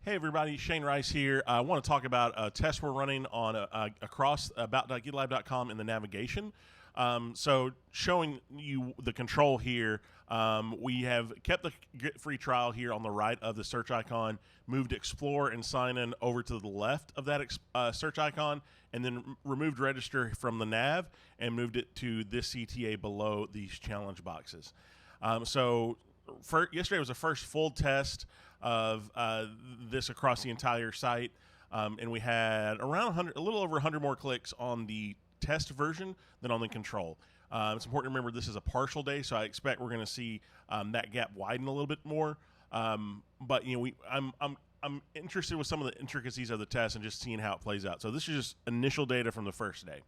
Hey everybody, Shane Rice here. I want to talk about a test we're running on across about.gitlab.com in the navigation. So showing you the control here, we have kept the Get Free trial here on the right of the search icon, moved Explore and Sign In over to the left of that search icon, and then removed Register from the nav and moved it to this CTA below these challenge boxes. Yesterday was the first full test of this across the entire site, and we had around 100, a little over 100 more clicks on the test version than on the control. It's important to remember this is a partial day, so I expect we're going to see that gap widen a little bit more. But I'm interested with some of the intricacies of the test and just seeing how it plays out. So this is just initial data from the first day.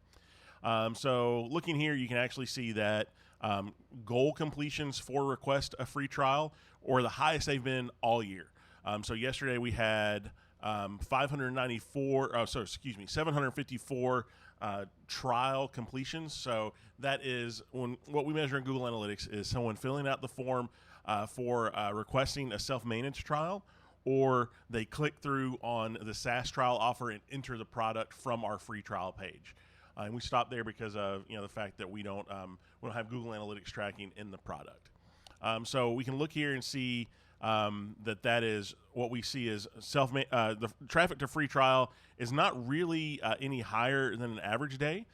So looking here, you can actually see that goal completions for request a free trial or the highest they've been all year. So yesterday we had 754 trial completions. So that is what we measure in Google Analytics is someone filling out the form for requesting a self-managed trial, or they click through on the SaaS trial offer and enter the product from our free trial page. And we stopped there because of the fact that we don't have Google Analytics tracking in the product. So we can look here and see that is what we see is the traffic to free trial is not really any higher than an average day.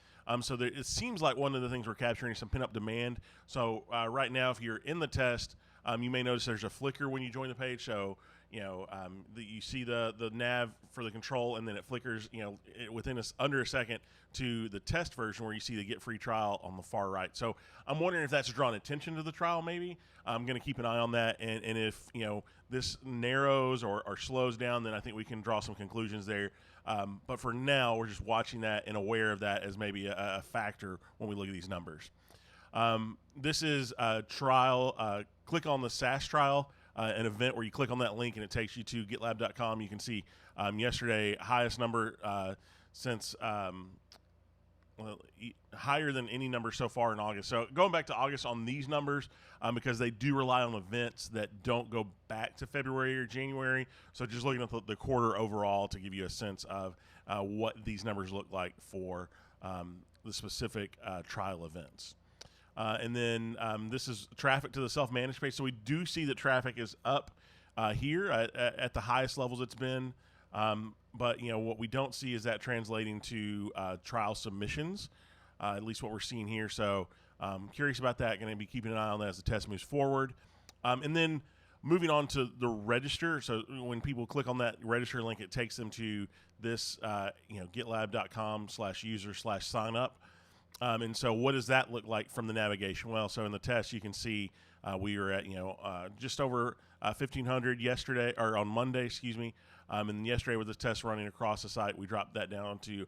So it seems like one of the things we're capturing is some pent-up demand. So right now, if you're in the test, you may notice there's a flicker when you join the page. So you see the nav for the control, and then it flickers within under a second to the test version where you see the get free trial on the far right. So I'm wondering if that's drawn attention to the trial. Maybe I'm going to keep an eye on that, and if this narrows or slows down, then I think we can draw some conclusions there. But for now, we're just watching that and aware of that as maybe a factor when we look at these numbers. This is a trial. Click on the SaaS trial. An event where you click on that link and it takes you to GitLab.com. You can see yesterday highest number since higher than any number so far in August. So going back to August on these numbers because they do rely on events that don't go back to February or January. So just looking at the quarter overall to give you a sense of what these numbers look like for the specific trial events. And then this is traffic to the self-managed page. So we do see that traffic is up here at the highest levels it's been. But what we don't see is that translating to trial submissions, at least what we're seeing here. So curious about that. Going to be keeping an eye on that as the test moves forward. And then moving on to the register. So when people click on that register link, it takes them to this gitlab.com/user/signup. And so what does that look like from the navigation? Well, so in the test, you can see we were at, just over 1,500 yesterday, or on Monday, excuse me. And yesterday with the test running across the site, we dropped that down to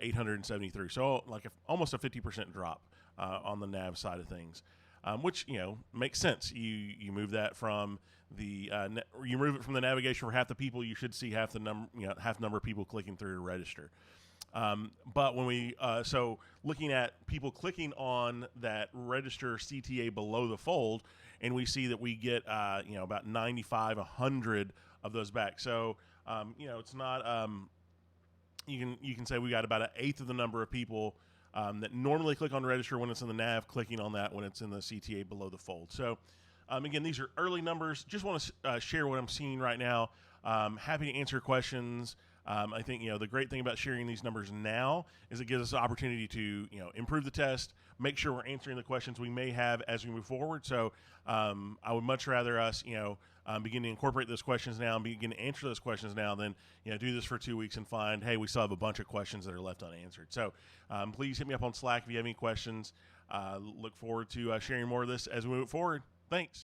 873. So like almost a 50% drop on the nav side of things, which, makes sense. You move that from the, you remove it from the navigation for half the people, you should see half the number of people clicking through to register. But when we so looking at people clicking on that register CTA below the fold, and we see that we get about 95, 100 of those back. So it's not you can say we got about an eighth of the number of people that normally click on register when it's in the nav, clicking on that when it's in the CTA below the fold. So again, these are early numbers. Just want to share what I'm seeing right now. Happy to answer questions. I think the great thing about sharing these numbers now is it gives us an opportunity to improve the test, make sure we're answering the questions we may have as we move forward. So I would much rather us begin to incorporate those questions now and begin to answer those questions now than do this for 2 weeks and find, hey, we still have a bunch of questions that are left unanswered. So please hit me up on Slack if you have any questions. Look forward to sharing more of this as we move forward. Thanks.